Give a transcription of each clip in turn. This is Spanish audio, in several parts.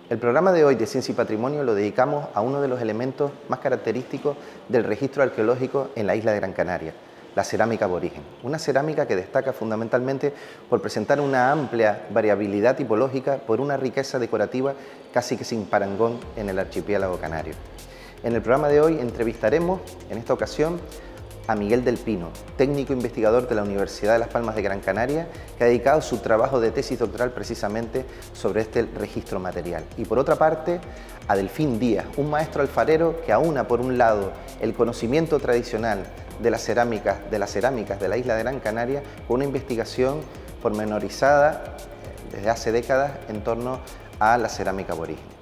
El programa de hoy de Ciencia y Patrimonio lo dedicamos a uno de los elementos más característicos del registro arqueológico en la isla de Gran Canaria, la cerámica aborigen. Una cerámica que destaca fundamentalmente por presentar una amplia variabilidad tipológica, por una riqueza decorativa casi que sin parangón en el archipiélago canario. En el programa de hoy entrevistaremos, en esta ocasión, a Miguel del Pino, técnico investigador de la Universidad de Las Palmas de Gran Canaria, que ha dedicado su trabajo de tesis doctoral precisamente sobre este registro material. Y por otra parte, a Delfín Díaz, un maestro alfarero que aúna por un lado el conocimiento tradicional de las cerámicas de la isla de Gran Canaria con una investigación pormenorizada desde hace décadas en torno a la cerámica aborigen.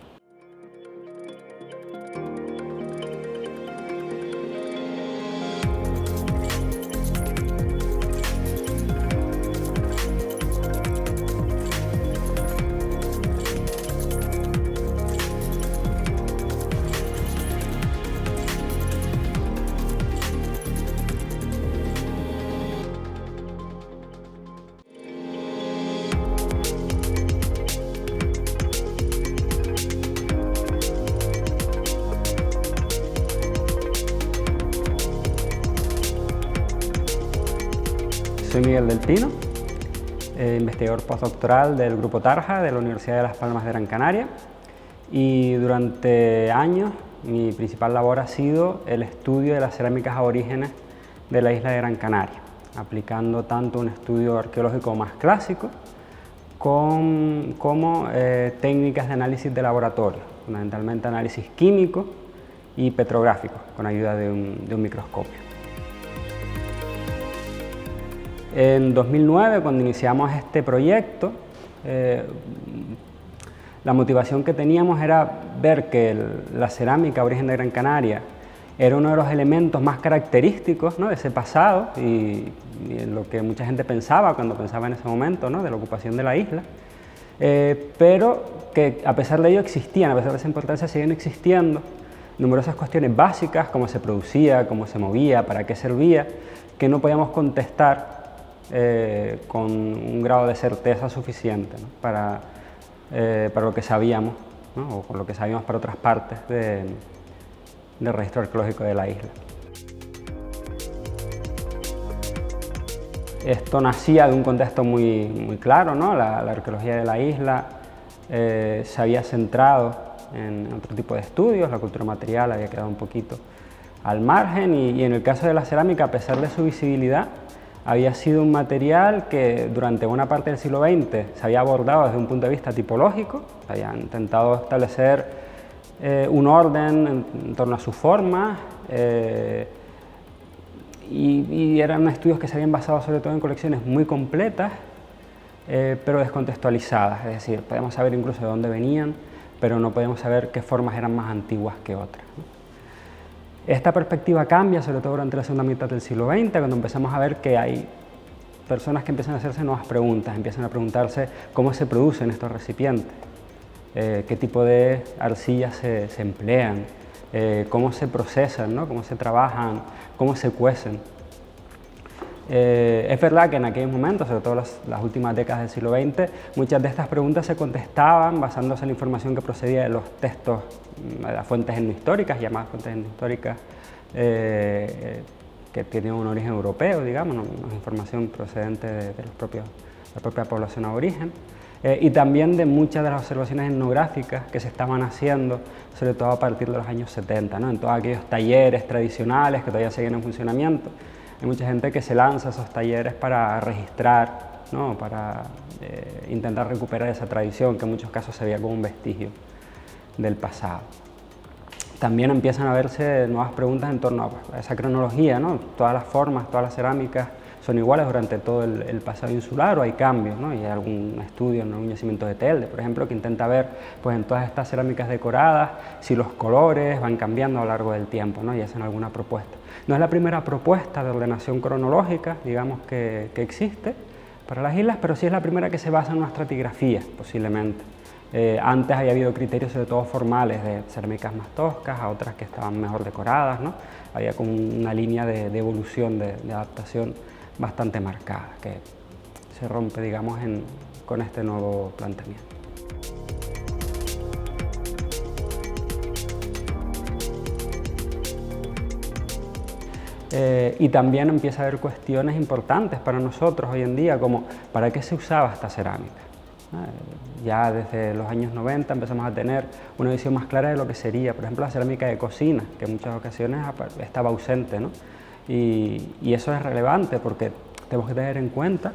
Soy Miguel del Pino, investigador postdoctoral del Grupo Tarja de la Universidad de Las Palmas de Gran Canaria, y durante años mi principal labor ha sido el estudio de las cerámicas aborígenes de la isla de Gran Canaria, aplicando tanto un estudio arqueológico más clásico como técnicas de análisis de laboratorio, fundamentalmente análisis químico y petrográfico con ayuda de un microscopio. En 2009, cuando iniciamos este proyecto, la motivación que teníamos era ver que la cerámica aborigen de Gran Canaria era uno de los elementos más característicos, ¿no?, de ese pasado y lo que mucha gente pensaba cuando pensaba en ese momento, ¿no?, de la ocupación de la isla, pero que a pesar de ello existían, a pesar de esa importancia, siguen existiendo numerosas cuestiones básicas, cómo se producía, cómo se movía, para qué servía, que no podíamos contestar con un grado de certeza suficiente, ¿no?, para lo que sabíamos, ¿no?, o por lo que sabíamos para otras partes del registro arqueológico de la isla. Esto nacía de un contexto muy claro, ¿no? La arqueología de la isla se había centrado en otro tipo de estudios, la cultura material había quedado un poquito al margen y en el caso de la cerámica, a pesar de su visibilidad, había sido un material que durante buena parte del siglo XX se había abordado desde un punto de vista tipológico, se había intentado establecer un orden en torno a su forma y eran estudios que se habían basado sobre todo en colecciones muy completas, pero descontextualizadas, es decir, podemos saber incluso de dónde venían, pero no podemos saber qué formas eran más antiguas que otras, ¿no? Esta perspectiva cambia, sobre todo durante la segunda mitad del siglo XX, cuando empezamos a ver que hay personas que empiezan a hacerse nuevas preguntas, empiezan a preguntarse cómo se producen estos recipientes, qué tipo de arcillas se emplean, cómo se procesan, ¿no?, cómo se trabajan, cómo se cuecen. Es verdad que en aquellos momentos, sobre todo las últimas décadas del siglo XX, muchas de estas preguntas se contestaban basándose en la información que procedía de los textos, de las fuentes etnohistóricas, llamadas fuentes etnohistóricas, que tienen un origen europeo, digamos, no es información procedente de la propia población aborigen, y también de muchas de las observaciones etnográficas que se estaban haciendo, sobre todo a partir de los años 70, ¿no?, en todos aquellos talleres tradicionales que todavía siguen en funcionamiento. Hay mucha gente que se lanza a esos talleres para registrar, ¿no?, para intentar recuperar esa tradición que en muchos casos se veía como un vestigio del pasado. También empiezan a verse nuevas preguntas en torno a esa cronología, ¿no? Todas las formas, todas las cerámicas son iguales durante todo el pasado insular, o hay cambios, ¿no? Y hay algún estudio en algún yacimiento de Telde, por ejemplo, que intenta ver, pues, en todas estas cerámicas decoradas si los colores van cambiando a lo largo del tiempo, ¿no?, y hacen alguna propuesta. No es la primera propuesta de ordenación cronológica, digamos, que existe para las islas, pero sí es la primera que se basa en una estratigrafía, posiblemente. Antes había habido criterios, sobre todo formales, de cerámicas más toscas, a otras que estaban mejor decoradas, ¿no? Había como una línea de evolución, de adaptación bastante marcada, que se rompe, digamos, con este nuevo planteamiento. Y también empieza a haber cuestiones importantes para nosotros hoy en día, como ¿para qué se usaba esta cerámica? Ya desde los años 90 empezamos a tener una visión más clara de lo que sería, por ejemplo, la cerámica de cocina, que en muchas ocasiones estaba ausente, ¿no? Y eso es relevante porque tenemos que tener en cuenta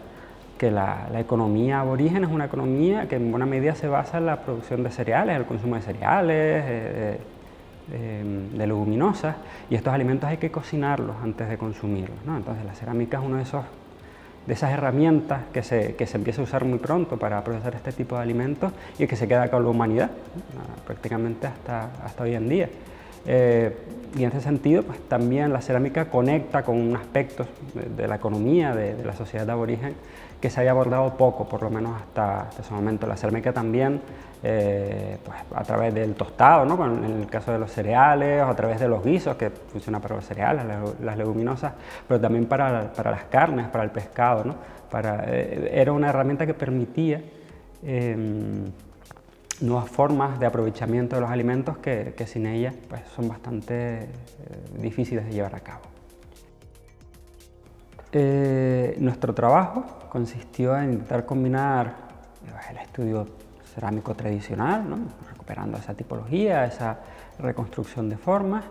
que la economía aborigen es una economía que en buena medida se basa en la producción de cereales, el consumo de cereales, de leguminosas, y estos alimentos hay que cocinarlos antes de consumirlos, ¿no? Entonces la cerámica es uno de esas herramientas que se empieza a usar muy pronto para procesar este tipo de alimentos y que se queda con la humanidad, ¿no? Prácticamente hasta hoy en día. Y en ese sentido, pues también la cerámica conecta con un aspecto de la economía de la sociedad de aborigen que se había abordado poco, por lo menos hasta ese momento. La cerámica también, pues a través del tostado, ¿no? En el caso de los cereales, o a través de los guisos, que funciona para los cereales, las leguminosas, pero también para las carnes, para el pescado, ¿no? Era una herramienta que permitía nuevas formas de aprovechamiento de los alimentos que sin ella pues, son bastante difíciles de llevar a cabo. Nuestro trabajo consistió en intentar combinar el estudio cerámico tradicional, ¿no? Recuperando esa tipología, esa reconstrucción de formas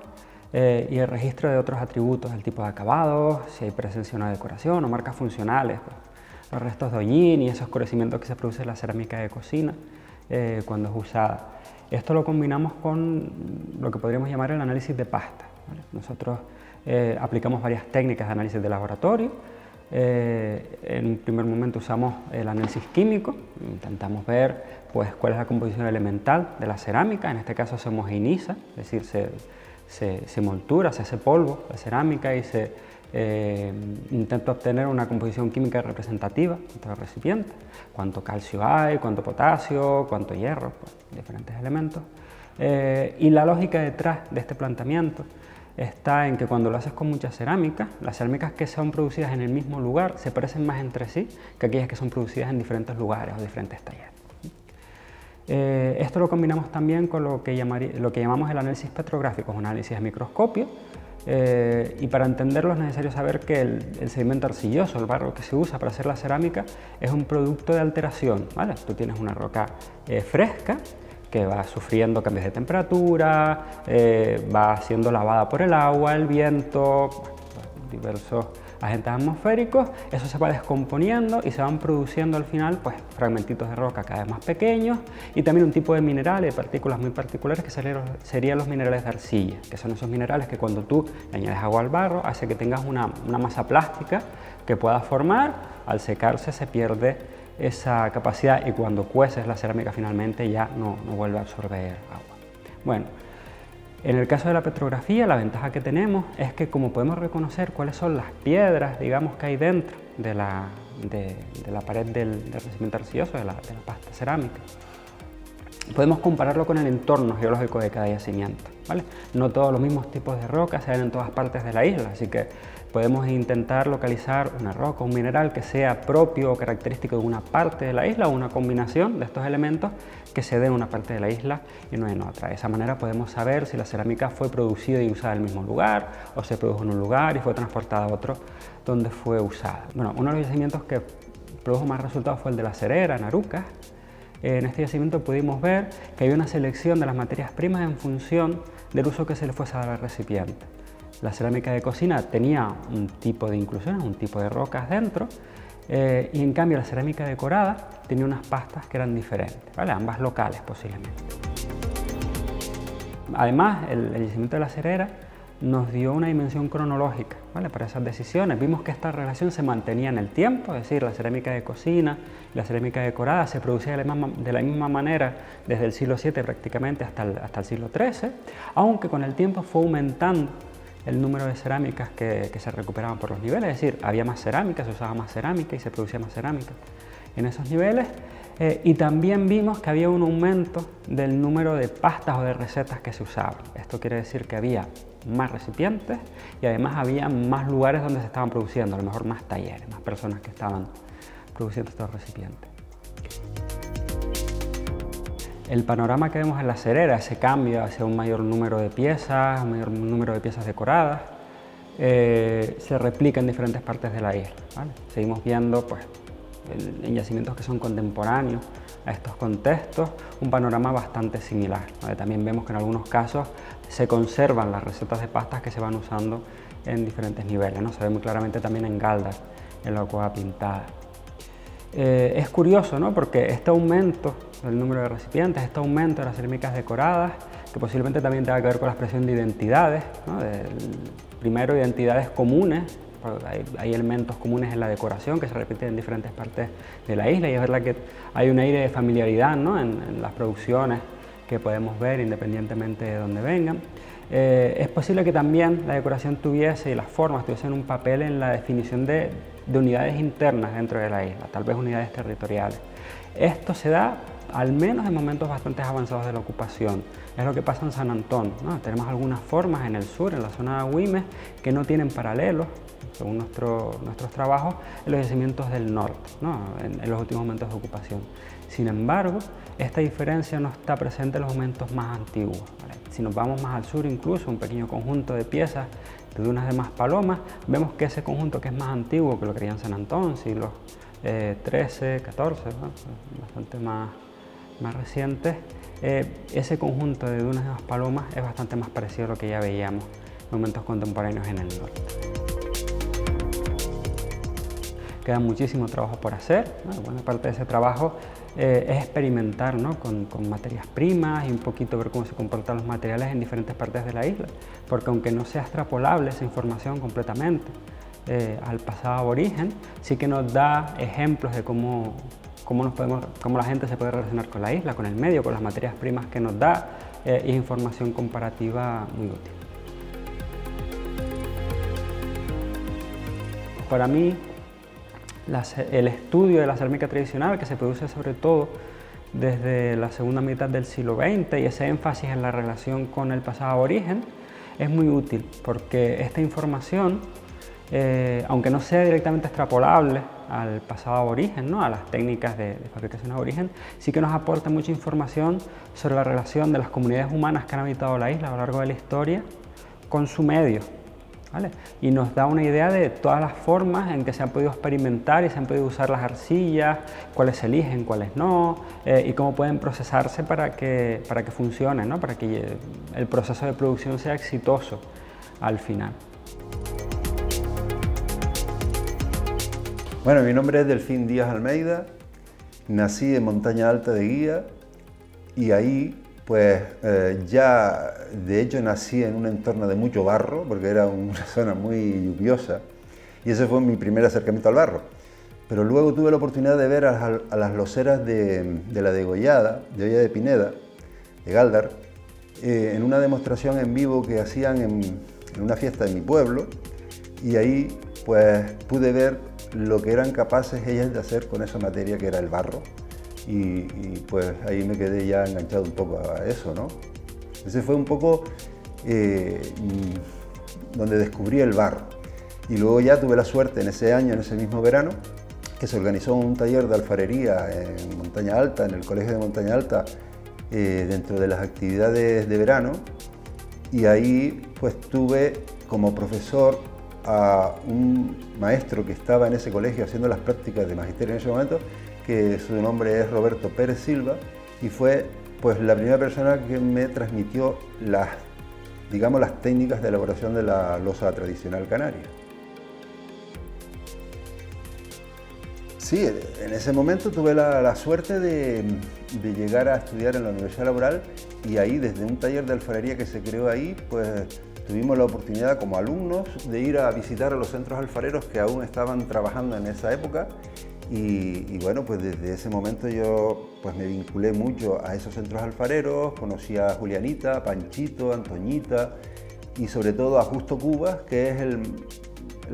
y el registro de otros atributos, el tipo de acabados, si hay presencia de una decoración o marcas funcionales, pues, los restos de hollín y ese oscurecimiento que se produce en la cerámica de cocina cuando es usada. Esto lo combinamos con lo que podríamos llamar el análisis de pasta, ¿vale? Nosotros aplicamos varias técnicas de análisis de laboratorio. En un primer momento usamos el análisis químico, intentamos ver pues, cuál es la composición elemental de la cerámica, en este caso se homogeneiza, es decir, se moltura, se hace polvo la cerámica y se intenta obtener una composición química representativa de los recipientes, cuánto calcio hay, cuánto potasio, cuánto hierro, pues, diferentes elementos. Y la lógica detrás de este planteamiento está en que cuando lo haces con mucha cerámica, las cerámicas que son producidas en el mismo lugar se parecen más entre sí que aquellas que son producidas en diferentes lugares o diferentes talleres. Esto lo combinamos también con lo que llamamos el análisis petrográfico, un análisis de microscopio, y para entenderlo es necesario saber que el sedimento arcilloso, el barro que se usa para hacer la cerámica, es un producto de alteración, ¿vale? Tú tienes una roca fresca, que va sufriendo cambios de temperatura, va siendo lavada por el agua, el viento, diversos agentes atmosféricos, eso se va descomponiendo y se van produciendo al final pues, fragmentitos de roca cada vez más pequeños y también un tipo de mineral y de partículas muy particulares que serían los minerales de arcilla, que son esos minerales que cuando tú le añades agua al barro hace que tengas una masa plástica que puedas formar, al secarse se pierde esa capacidad y cuando cueces la cerámica finalmente ya no vuelve a absorber agua. Bueno, en el caso de la petrografía la ventaja que tenemos es que como podemos reconocer cuáles son las piedras, digamos, que hay dentro de la pared del recipiente arcilloso, de la pasta cerámica, podemos compararlo con el entorno geológico de cada yacimiento, ¿vale? No todos los mismos tipos de rocas se ven en todas partes de la isla, así que podemos intentar localizar una roca, un mineral que sea propio o característico de una parte de la isla o una combinación de estos elementos que se dé en una parte de la isla y no en otra. De esa manera podemos saber si la cerámica fue producida y usada en el mismo lugar o se produjo en un lugar y fue transportada a otro donde fue usada. Bueno, uno de los yacimientos que produjo más resultados fue el de La Cerera, en Arucas. En este yacimiento pudimos ver que había una selección de las materias primas en función del uso que se le fuese a dar al recipiente. La cerámica de cocina tenía un tipo de inclusiones, un tipo de rocas dentro, y en cambio la cerámica decorada tenía unas pastas que eran diferentes, ¿vale? Ambas locales posiblemente. Además, el yacimiento de La Cerera nos dio una dimensión cronológica, ¿vale? Para esas decisiones. Vimos que esta relación se mantenía en el tiempo, es decir, la cerámica de cocina y la cerámica decorada se producía de la misma manera desde el siglo VII prácticamente hasta el siglo XIII, aunque con el tiempo fue aumentando el número de cerámicas que se recuperaban por los niveles, es decir, había más cerámica, se usaba más cerámica y se producía más cerámica en esos niveles, y también vimos que había un aumento del número de pastas o de recetas que se usaban. Esto quiere decir que había más recipientes y además había más lugares donde se estaban produciendo, a lo mejor más talleres, más personas que estaban produciendo estos recipientes. El panorama que vemos en La Cerera, ese cambio hacia un mayor número de piezas, un mayor número de piezas decoradas, se replica en diferentes partes de la isla, ¿vale? Seguimos viendo pues, en yacimientos que son contemporáneos a estos contextos un panorama bastante similar, ¿vale? También vemos que en algunos casos se conservan las recetas de pastas que se van usando en diferentes niveles, ¿no? Se ve muy claramente también en Galdar, en la cueva pintada. Es curioso, ¿no? Porque este aumento del número de recipientes, este aumento de las cerámicas decoradas, que posiblemente también tenga que ver con la expresión de identidades, ¿no? Primero, identidades comunes, hay elementos comunes en la decoración que se repiten en diferentes partes de la isla, y es verdad que hay un aire de familiaridad, ¿no? en las producciones que podemos ver independientemente de dónde vengan. Es posible que también la decoración tuviese y las formas tuviesen un papel en la definición de unidades internas dentro de la isla, tal vez unidades territoriales. Esto se da al menos en momentos bastante avanzados de la ocupación. Es lo que pasa en San Antón, ¿no? Tenemos algunas formas en el sur, en la zona de Agüimes, que no tienen paralelos, según nuestros trabajos, en los yacimientos del norte, ¿no? en los últimos momentos de ocupación. Sin embargo, esta diferencia no está presente en los momentos más antiguos, ¿vale? Si nos vamos más al sur, incluso un pequeño conjunto de piezas de dunas de Maspalomas, vemos que ese conjunto, que es más antiguo que lo que haría en San Antón, siglos XIII, XIV, ¿no? Bastante más recientes, ese conjunto de dunas de Maspalomas es bastante más parecido a lo que ya veíamos en momentos contemporáneos en el norte. Queda muchísimo trabajo por hacer, ¿no? Buena parte de ese trabajo es experimentar, ¿no? con materias primas y un poquito ver cómo se comportan los materiales en diferentes partes de la isla, porque aunque no sea extrapolable esa información completamente al pasado aborigen, sí que nos da ejemplos de cómo la gente se puede relacionar con la isla, con el medio, con las materias primas que nos da, y es información comparativa muy útil. Para mí, el estudio de la cerámica tradicional, que se produce sobre todo desde la segunda mitad del siglo XX, y ese énfasis en la relación con el pasado aborigen, es muy útil, porque esta información, aunque no sea directamente extrapolable al pasado aborigen, ¿no? A las técnicas de fabricación aborigen, sí que nos aporta mucha información sobre la relación de las comunidades humanas que han habitado la isla a lo largo de la historia con su medio, ¿vale? Y nos da una idea de todas las formas en que se han podido experimentar y se han podido usar las arcillas, cuáles se eligen, cuáles no, y cómo pueden procesarse para que funcionen, ¿no? Para que el proceso de producción sea exitoso al final. Bueno, mi nombre es Delfín Díaz Almeida, nací en Montaña Alta de Guía y ahí pues ya de hecho nací en un entorno de mucho barro porque era una zona muy lluviosa y ese fue mi primer acercamiento al barro. Pero luego tuve la oportunidad de ver a las loseras de la degollada, de Olla de Pineda, de Galdar, en una demostración en vivo que hacían en una fiesta de mi pueblo y ahí pues pude ver lo que eran capaces ellas de hacer con esa materia que era el barro y pues ahí me quedé ya enganchado un poco a eso, ¿no? Ese fue un poco donde descubrí el barro y luego ya tuve la suerte en ese año, en ese mismo verano, que se organizó un taller de alfarería en Montaña Alta, en el Colegio de Montaña Alta, dentro de las actividades de verano y ahí pues tuve como profesor a un maestro que estaba en ese colegio haciendo las prácticas de magisterio en ese momento, que su nombre es Roberto Pérez Silva, y fue pues la primera persona que me transmitió las técnicas de elaboración de la losa tradicional canaria. Sí, en ese momento tuve la suerte de llegar a estudiar en la Universidad Laboral y ahí desde un taller de alfarería que se creó ahí, pues tuvimos la oportunidad como alumnos de ir a visitar a los centros alfareros que aún estaban trabajando en esa época y bueno, pues desde ese momento yo pues me vinculé mucho a esos centros alfareros, conocí a Julianita, Panchito, Antoñita y sobre todo a Justo Cubas, que es el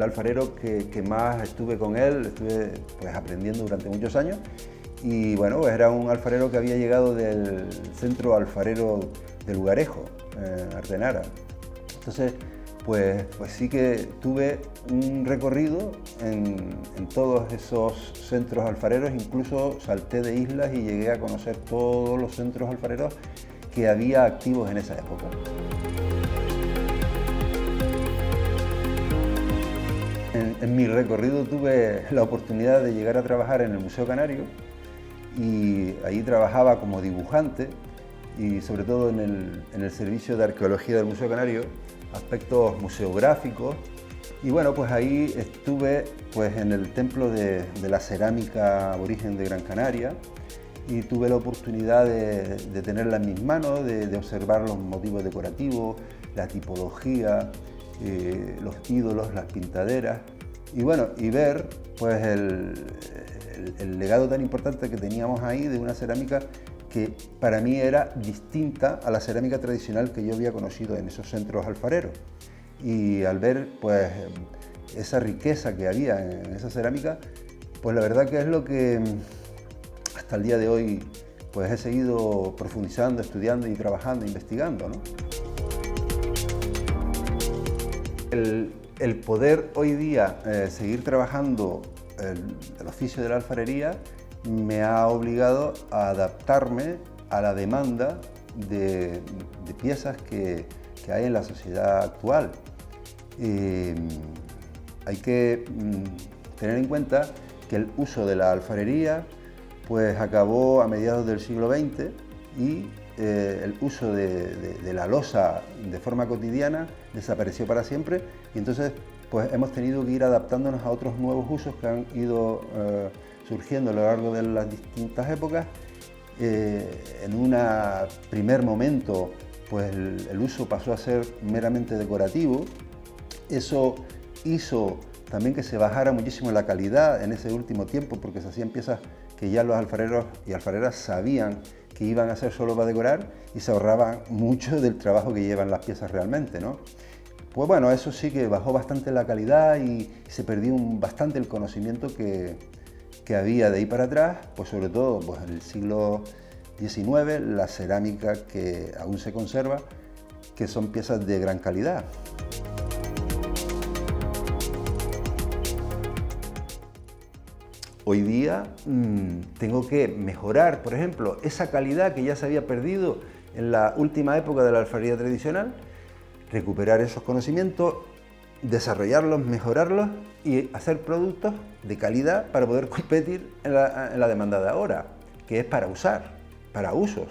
alfarero que más estuve con él, estuve pues aprendiendo durante muchos años y bueno, pues era un alfarero que había llegado del centro alfarero de Lugarejo, Artenara. Entonces, pues sí que tuve un recorrido en todos esos centros alfareros, incluso salté de islas y llegué a conocer todos los centros alfareros que había activos en esa época. en mi recorrido tuve la oportunidad de llegar a trabajar en el Museo Canario y ahí trabajaba como dibujante y sobre todo en el servicio de arqueología del Museo Canario, aspectos museográficos. Y bueno, pues ahí estuve pues, en el templo de la cerámica aborigen de Gran Canaria y tuve la oportunidad de tenerla en mis manos, de observar los motivos decorativos, la tipología, los ídolos, las pintaderas y bueno, y ver pues el legado tan importante que teníamos ahí de una cerámica que para mí era distinta a la cerámica tradicional que yo había conocido en esos centros alfareros. Y al ver pues esa riqueza que había en esa cerámica, pues la verdad que es lo que hasta el día de hoy pues he seguido profundizando, estudiando y trabajando, investigando, ¿no? El poder hoy día seguir trabajando el oficio de la alfarería me ha obligado a adaptarme a la demanda de piezas que hay en la sociedad actual. Hay que tener en cuenta que el uso de la alfarería pues acabó a mediados del siglo XX y el uso de la loza de forma cotidiana desapareció para siempre y entonces pues hemos tenido que ir adaptándonos a otros nuevos usos que han ido surgiendo a lo largo de las distintas épocas. En un primer momento pues el uso pasó a ser meramente decorativo. Eso hizo también que se bajara muchísimo la calidad en ese último tiempo porque se hacían piezas que ya los alfareros y alfareras sabían que iban a ser solo para decorar y se ahorraban mucho del trabajo que llevan las piezas realmente, ¿no? Pues bueno, eso sí que bajó bastante la calidad y se perdió bastante el conocimiento que había de ahí para atrás, pues sobre todo pues en el siglo XIX, la cerámica que aún se conserva, que son piezas de gran calidad. Hoy día tengo que mejorar, por ejemplo, esa calidad que ya se había perdido en la última época de la alfarería tradicional, recuperar esos conocimientos, desarrollarlos, mejorarlos y hacer productos de calidad para poder competir en la demanda de ahora, que es para usar, para usos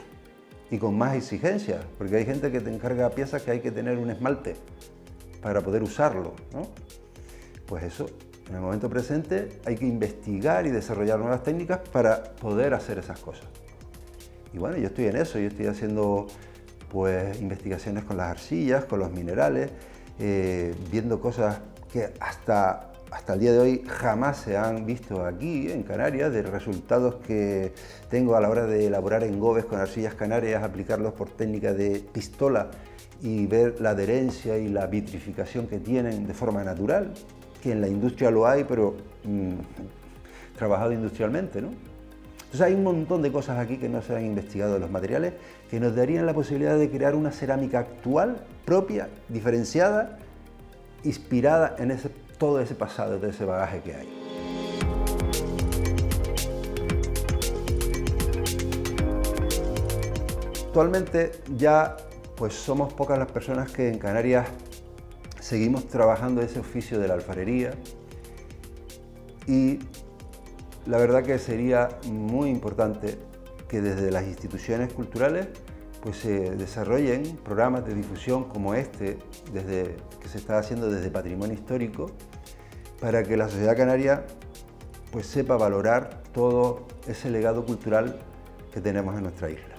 y con más exigencias, porque hay gente que te encarga piezas que hay que tener un esmalte para poder usarlo, ¿no? Pues eso. En el momento presente hay que investigar y desarrollar nuevas técnicas para poder hacer esas cosas. Y bueno, yo estoy en eso, yo estoy haciendo pues investigaciones con las arcillas, con los minerales, viendo cosas que hasta el día de hoy jamás se han visto aquí en Canarias, de resultados que tengo a la hora de elaborar engobes con arcillas canarias, aplicarlos por técnica de pistola y ver la adherencia y la vitrificación que tienen de forma natural, que en la industria lo hay, pero trabajado industrialmente, ¿no? Entonces hay un montón de cosas aquí que no se han investigado de los materiales, que nos darían la posibilidad de crear una cerámica actual, propia, diferenciada, inspirada en todo ese pasado, todo ese bagaje que hay. Actualmente ya pues somos pocas las personas que en Canarias seguimos trabajando ese oficio de la alfarería y la verdad que sería muy importante que desde las instituciones culturales pues se desarrollen programas de difusión como este, que se está haciendo desde Patrimonio Histórico, para que la sociedad canaria pues sepa valorar todo ese legado cultural que tenemos en nuestra isla.